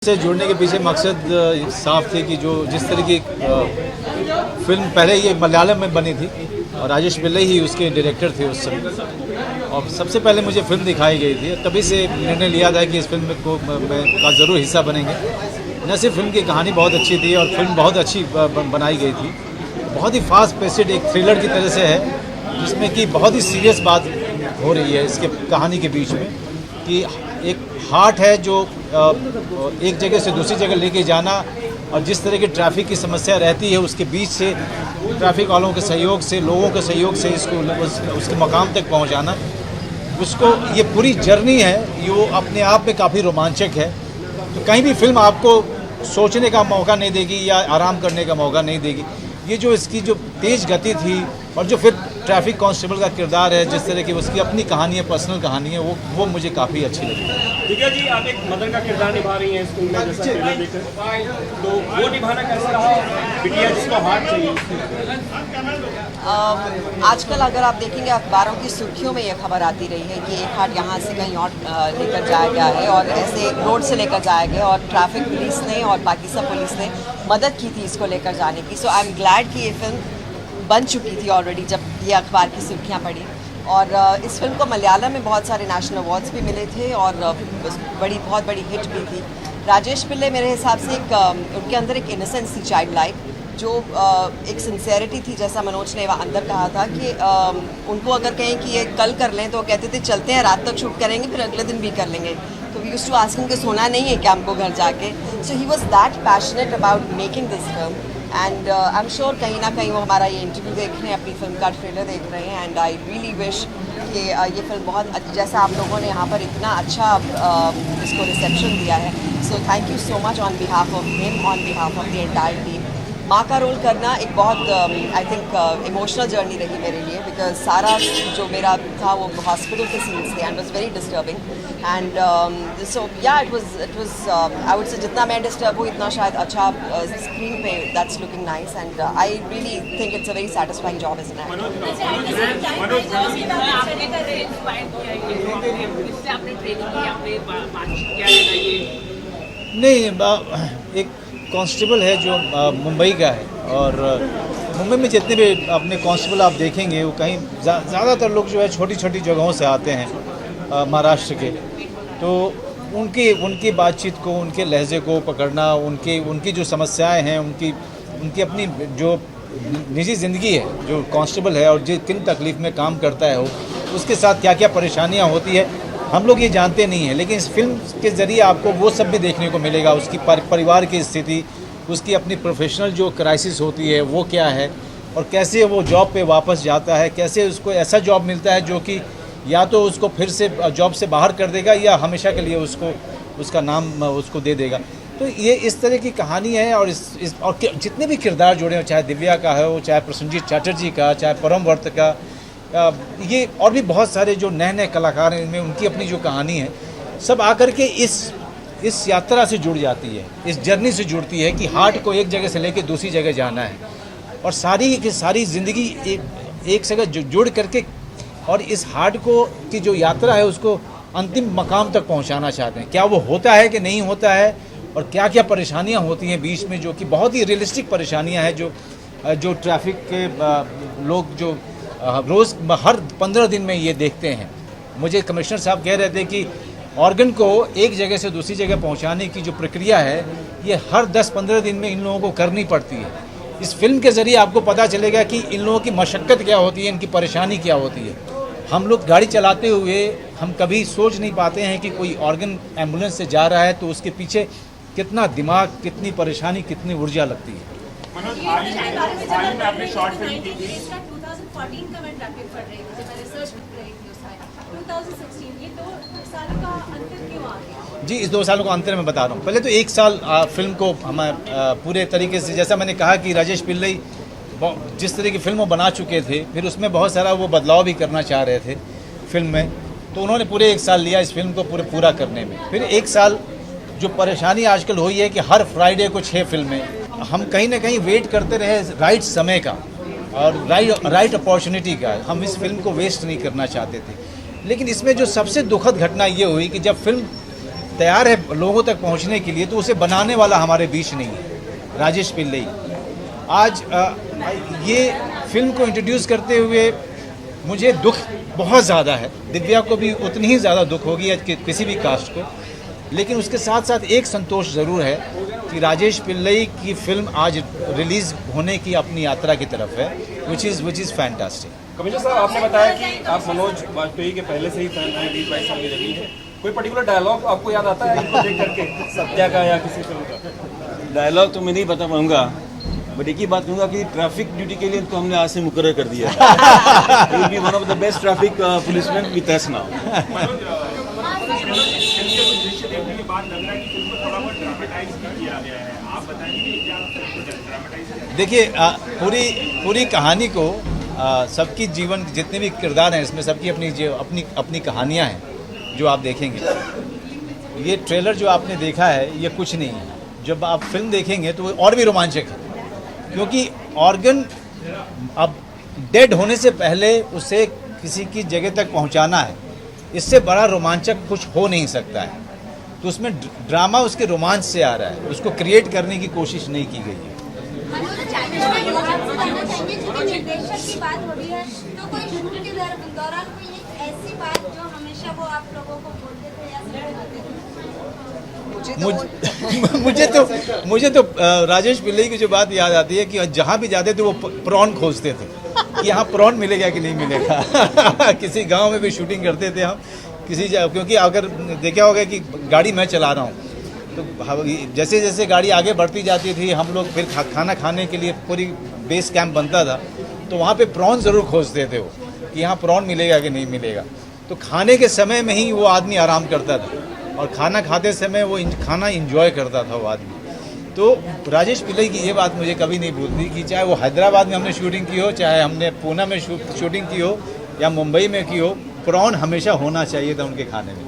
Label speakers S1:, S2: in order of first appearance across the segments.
S1: से जुड़ने के पीछे मकसद साफ थे कि जो जिस तरह की फिल्म पहले ये मलयालम में बनी थी और राजेश पिल्लई ही उसके डायरेक्टर थे उस समय, और सबसे पहले मुझे फिल्म दिखाई गई थी। तभी से निर्णय लिया था कि इस फिल्म को मैं का ज़रूर हिस्सा बनेंगे। न सिर्फ फिल्म की कहानी बहुत अच्छी थी और फिल्म बहुत अच्छी बनाई गई थी। बहुत ही फास्ट पेस्ड एक थ्रिलर की तरह से है, जिसमें कि बहुत ही सीरियस बात हो रही है इसके कहानी के बीच में कि एक हार्ट है जो एक जगह से दूसरी जगह लेके जाना, और जिस तरह की ट्रैफिक की समस्या रहती है उसके बीच से ट्रैफिक वालों के सहयोग से, लोगों के सहयोग से इसको उसके मकाम तक पहुंचाना, उसको ये पूरी जर्नी है। ये अपने आप में काफ़ी रोमांचक है। तो कहीं भी फिल्म आपको सोचने का मौका नहीं देगी या आराम करने का मौका नहीं देगी। ये जो इसकी जो तेज़ गति थी और जो फिर ट्रैफिक कांस्टेबल का किरदार है, जिस तरह की उसकी अपनी कहानी है, पर्सनल कहानी है, वो मुझे काफ़ी अच्छी लगी।
S2: दिव्या जी, आप एक मदर का किरदार निभा रही हैं इस फिल्म में, जैसा ट्रेलर देखकर, तो वो निभाना कैसा रहा? बिटिया जिसको हार्ट चाहिए।
S3: आजकल अगर आप देखेंगे अखबारों की सुर्खियों में ये खबर आती रही है कि एक हार्ट यहाँ से कहीं और लेकर जाया गया है और ऐसे रोड से लेकर जाया गया, और ट्रैफिक पुलिस ने और बाकी सब पुलिस ने मदद की थी इसको लेकर जाने की। सो आई एम ग्लैड कि ये फिल्म बन चुकी थी ऑलरेडी जब ये अखबार की सुर्खियाँ पड़ी। और इस फिल्म को मलयालम में बहुत सारे नेशनल अवार्ड्स भी मिले थे और बहुत बड़ी हिट भी थी। राजेश पिल्लई मेरे हिसाब से उनके अंदर एक इनोसेंस थी, चाइल्ड लाइक, जो एक सिंसेरिटी थी, जैसा मनोज ने अंदर कहा था कि उनको अगर कहें कि ये कल कर लें तो कहते थे चलते हैं, रात तक शूट करेंगे, फिर अगले दिन भी कर लेंगे। तो we used to ask him कि सोना नहीं है क्या हमको घर जाके। So he was that passionate about making this film, and I am sure कहीं ना कहीं वो हमारा ये इंटरव्यू देख रहे हैं, अपनी फिल्म का ट्रेलर देख रहे हैं। एंड आई रियली विश कि ये फिल्म बहुत जैसा आप लोगों ने यहाँ पर इतना अच्छा इसको रिसेप्शन दिया है। So thank you so much on behalf of him, on behalf of the entire team. माँ का रोल करना एक बहुत आई थिंक इमोशनल जर्नी रही मेरे लिए, बिकॉज सारा जो मेरा था वो हॉस्पिटल के सीन्स थे and was very disturbing. And so या it was I would say जितना मैं डिस्टर्ब हूँ इतना शायद अच्छा स्क्रीन पे that's looking nice, and I really think it's a very satisfying job as an actor.
S1: नहीं, एक कांस्टेबल है जो मुंबई का है, और मुंबई में जितने भी अपने कांस्टेबल आप देखेंगे वो कहीं ज़्यादातर लोग जो है छोटी छोटी जगहों से आते हैं महाराष्ट्र के। तो उनकी बातचीत को, उनके लहजे को पकड़ना, उनकी जो समस्याएं हैं, उनकी अपनी जो निजी ज़िंदगी है जो कांस्टेबल है और किन तकलीफ़ में काम करता है उसके साथ क्या क्या परेशानियाँ होती है हम लोग ये जानते नहीं हैं। लेकिन इस फिल्म के ज़रिए आपको वो सब भी देखने को मिलेगा। उसकी परिवार की स्थिति, उसकी अपनी प्रोफेशनल जो क्राइसिस होती है वो क्या है, और कैसे वो जॉब पे वापस जाता है, कैसे उसको ऐसा जॉब मिलता है जो कि या तो उसको फिर से जॉब से बाहर कर देगा या हमेशा के लिए उसका नाम उसको दे देगा। तो ये इस तरह की कहानी है। और और जितने भी किरदार जुड़े हो, चाहे दिव्या का हो, चाहे प्रसन्नजीत चटर्जी का, चाहे परम वर्त का, ये और भी बहुत सारे जो नए नए कलाकार हैं, इनमें उनकी अपनी जो कहानी है, सब आकर के इस यात्रा से जुड़ जाती है, इस जर्नी से जुड़ती है कि हार्ट को एक जगह से लेकर दूसरी जगह जाना है, और सारी की सारी ज़िंदगी एक जगह जुड़ करके और इस हार्ट को की जो यात्रा है उसको अंतिम मकाम तक पहुंचाना चाहते हैं। क्या वो होता है कि नहीं होता है, और क्या क्या परेशानियां होती हैं बीच में, जो कि बहुत ही रियलिस्टिक परेशानियां हैं जो ट्रैफिक के लोग जो रोज़ हर 15 दिन में ये देखते हैं। मुझे कमिश्नर साहब कह रहे थे कि ऑर्गन को एक जगह से दूसरी जगह पहुंचाने की जो प्रक्रिया है ये हर 10-15 दिन में इन लोगों को करनी पड़ती है। इस फिल्म के ज़रिए आपको पता चलेगा कि इन लोगों की मशक्क़त क्या होती है, इनकी परेशानी क्या होती है। हम लोग गाड़ी चलाते हुए हम कभी सोच नहीं पाते हैं कि कोई ऑर्गन एम्बुलेंस से जा रहा है तो उसके पीछे कितना दिमाग, कितनी परेशानी, कितनी ऊर्जा लगती है।
S2: मनोज, हाल ही में आपने शॉर्ट फिल्म की थी।
S4: 2014 का मैं ट्रैकिंग कर रही थी, मैं रिसर्च कर रही थी उस टाइम। 2016 ये 2 सालों का अंतर क्यों आ गया?
S1: जी, इस 2 सालों का अंतर मैं बता रहा हूँ। पहले तो 1 साल फिल्म को हम पूरे तरीके से, जैसा मैंने कहा कि राजेश पिल्लई जिस तरह की फिल्म वो बना चुके थे, फिर उसमें बहुत सारा वो बदलाव भी करना चाह रहे थे फिल्म में, तो उन्होंने पूरे 1 साल लिया इस फिल्म को पूरा करने में। फिर 1 साल जो परेशानी आजकल हुई है कि हर फ्राइडे को 6 फिल्में, हम कहीं ना कहीं वेट करते रहे राइट समय का और राइट अपॉर्चुनिटी का। हम इस फिल्म को वेस्ट नहीं करना चाहते थे। लेकिन इसमें जो सबसे दुखद घटना ये हुई कि जब फिल्म तैयार है लोगों तक पहुंचने के लिए, तो उसे बनाने वाला हमारे बीच नहीं है, राजेश पिल्लई। आज ये फिल्म को इंट्रोड्यूस करते हुए मुझे दुख बहुत ज़्यादा है, दिव्या को भी उतनी ही ज़्यादा दुख होगी कि किसी भी कास्ट को, लेकिन उसके साथ साथ एक संतोष ज़रूर है कि राजेश पिल्लई की फिल्म आज रिलीज़ होने की अपनी यात्रा की तरफ है, विच इज़ फैंटास्टिक।
S2: कमिश्नर साहब, आपने बताया कि आप मनोज वाजपेयी के पहले से ही फैन हैं, 20-22 साल की रही है। कोई पर्टिकुलर डायलॉग आपको याद आता है इनको देख करके, सत्या का या किसी फिल्म का?
S5: डायलॉग तो मैं नहीं बता पाऊंगा, बट एक ही बात कहूँगा कि ट्रैफिक ड्यूटी के लिए तो हमने आज से मुकर्रर कर दिया है। Be one of the best traffic policeman with us now.
S1: देखिए, पूरी कहानी को सबकी जीवन जितने भी किरदार हैं इसमें सबकी अपनी कहानियां हैं जो आप देखेंगे। ये ट्रेलर जो आपने देखा है ये कुछ नहीं है, जब आप फिल्म देखेंगे तो वो और भी रोमांचक है, क्योंकि ऑर्गन अब डेड होने से पहले उसे किसी की जगह तक पहुंचाना है, इससे बड़ा रोमांचक कुछ हो नहीं सकता है। तो उसमें ड्रामा उसके रोमांच से आ रहा है, उसको क्रिएट करने की कोशिश नहीं की गई है।
S6: निर्देशक की बात हो रही है, तो कोई शूट के दौरान कोई एक ऐसी बात जो हमेशा वो आप लोगों को बोलते थे या समझाते थे?
S1: मुझे तो राजेश पिल्लई की जो बात याद आती है कि जहाँ भी जाते थे वो प्रॉन खोजते थे कि यहाँ प्रॉन मिलेगा कि नहीं मिलेगा। किसी गांव में भी शूटिंग करते थे हम क्योंकि अगर देखा होगा कि गाड़ी मैं चला रहा हूँ तो जैसे जैसे गाड़ी आगे बढ़ती जाती थी हम लोग फिर खाना खाने के लिए पूरी बेस कैंप बनता था, तो वहाँ पे प्रॉन ज़रूर खोजते थे वो कि यहाँ प्रॉन मिलेगा कि नहीं मिलेगा। तो खाने के समय में ही वो आदमी आराम करता था और खाना खाते समय वो खाना इंजॉय करता था वो आदमी। तो राजेश पिल्लई की ये बात मुझे कभी नहीं भूलती कि चाहे वो हैदराबाद में हमने शूटिंग की हो, चाहे हमने पूना में शूटिंग की हो या मुंबई में की हो, प्रॉन हमेशा होना चाहिए था उनके खाने में।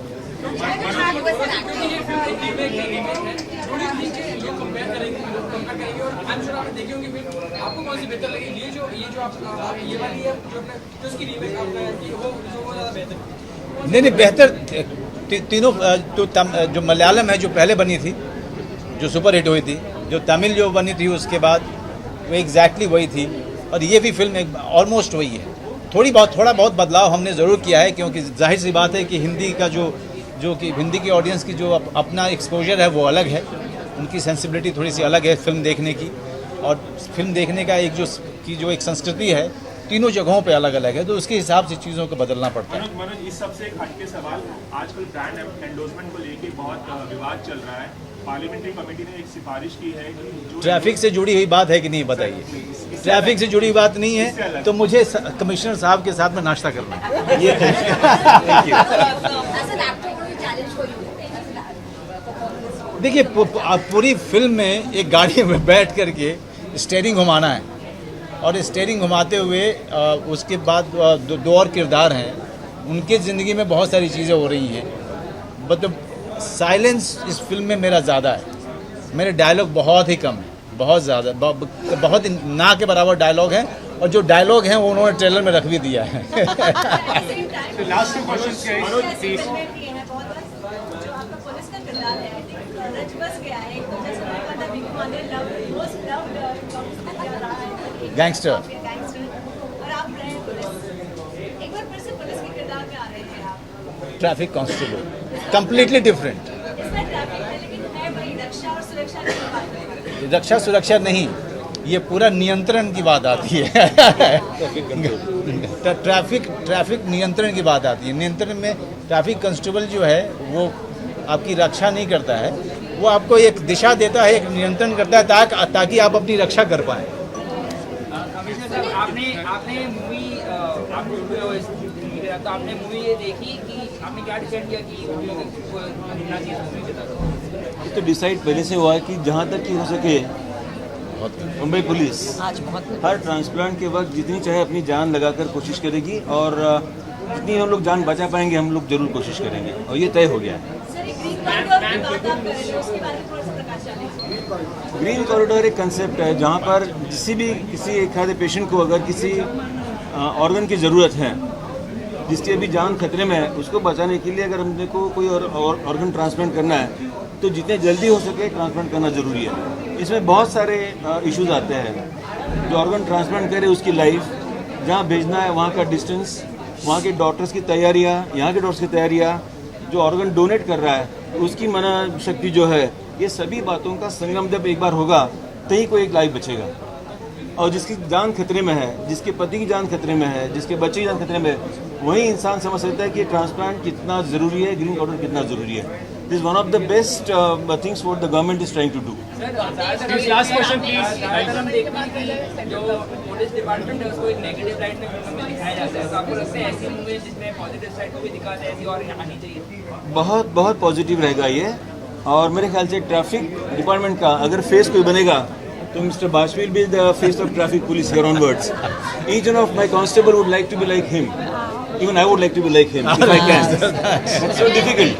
S1: नहीं बेहतर तीनों जो मलयालम है जो पहले बनी थी, जो सुपर हिट हुई थी, जो तमिल जो बनी थी उसके बाद वो एग्जैक्टली वही थी, और ये भी फिल्म ऑलमोस्ट वही है। थोड़ा बहुत बदलाव हमने ज़रूर किया है, क्योंकि जाहिर सी बात है कि हिंदी का जो कि हिंदी की ऑडियंस की जो अपना एक्सपोजर है वो अलग है, उनकी सेंसिबिलिटी थोड़ी सी अलग है फिल्म देखने की, और फिल्म देखने का एक संस्कृति है तीनों जगहों पे अलग अलग है, तो उसके हिसाब से चीज़ों को बदलना पड़ता है।
S7: मनोज, इस सबसे एक हटके सवाल, आजकल ब्रांड एंडोर्समेंट को लेके बहुत विवाद चल रहा है। पार्लियामेंट्री कमेटी ने एक सिफारिश की है कि जो
S1: ट्रैफिक से जुड़ी हुई बात है कि नहीं बताइए? ट्रैफिक से जुड़ी बात नहीं है तो मुझे कमिश्नर साहब के साथ में नाश्ता करना है। देखिए, पूरी फिल्म में एक गाड़ी में बैठ करके स्टीयरिंग घुमाना है, और स्टीयरिंग घुमाते हुए उसके बाद दो और किरदार हैं, उनके ज़िंदगी में बहुत सारी चीज़ें हो रही हैं। मतलब साइलेंस इस फिल्म में मेरा ज़्यादा है, मेरे डायलॉग बहुत ही कम है, बहुत ज़्यादा, बहुत ना के बराबर डायलॉग हैं, और जो डायलॉग हैं वो उन्होंने ट्रेलर में रख भी दिया है।
S7: लास्ट टू क्वेश्चंस क्या
S1: gangster. Traffic constable, completely different. रक्षा सुरक्षा नहीं, ये पूरा नियंत्रण की बात आती है। ट्रैफिक नियंत्रण की बात आती है। नियंत्रण में ट्रैफिक कांस्टेबल जो है वो आपकी रक्षा नहीं करता है, वो आपको एक दिशा देता है, एक नियंत्रण करता है ताकि आप अपनी रक्षा कर पाएँ।
S8: आपने मूवी तो आपने मूवी ये देखी कि आपने क्या डिसाइड किया कि मिलना चाहिए मूवी के तरफ?
S5: तो डिसाइड पहले से हुआ है कि जहाँ तक कि हो सके मुंबई पुलिस हर ट्रांसप्लांट के वक्त जितनी चाहे अपनी जान लगाकर कोशिश करेगी, और जितनी हम लोग जान बचा पाएंगे हम लोग जरूर कोशिश करेंगे, और ये तय हो गया है। ग्रीन कॉरिडोर एक कंसेप्ट है जहाँ पर किसी एक आधे पेशेंट को अगर किसी ऑर्गन की ज़रूरत है जिसकी अभी जान खतरे में है, उसको बचाने के लिए अगर हमने को कोई और ऑर्गन ट्रांसप्लांट करना है तो जितने जल्दी हो सके ट्रांसप्लांट करना ज़रूरी है। इसमें बहुत सारे इश्यूज आते हैं। जो ऑर्गन ट्रांसप्लांट करे उसकी लाइफ, जहाँ भेजना है वहाँ का डिस्टेंस, वहाँ के डॉक्टर्स की तैयारियाँ, यहाँ के डॉक्टर्स की तैयारियाँ, जो ऑर्गन डोनेट कर रहा है उसकी मना शक्ति जो है, ये सभी बातों का संगम जब एक बार होगा तभी कोई एक लाइफ बचेगा। और जिसकी जान खतरे में है, जिसके पति की जान खतरे में है, जिसके बच्चे की जान खतरे में है, वही इंसान समझ सकता है कि ट्रांसप्लांट कितना ज़रूरी है, ग्रीन कार्ड कितना ज़रूरी है। This is one of the best things what the government is trying to do.
S8: Last question please. हम देखते हैं कि जो पुलिस डिपार्टमेंट है उसको एक नेगेटिव लाइट में फिल्म में दिखाया जाता है, तो आपको लगता है ऐसी मूवी जिसमें पॉजिटिव साइड को भी दिखाते हैं ऐसी और आनी चाहिए?
S5: बहुत बहुत पॉजिटिव रहेगा ये। और मेरे ख्याल से ट्रैफिक डिपार्टमेंट का अगर फेस कोई बनेगा तो mister Vajpayee will be the face of traffic police here onwards. Each one of my constable would like to be like him. Even I would like to be like him if I can. It's so difficult.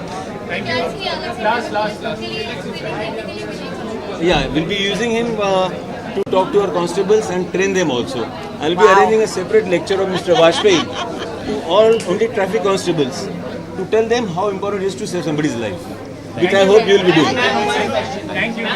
S5: Yeah, we'll be using him to talk to our constables and train them also. I'll be arranging a separate lecture of Mr. Vajpayee to all only traffic constables to tell them how important it is to save somebody's life, which I hope you will be doing.
S7: Thank you.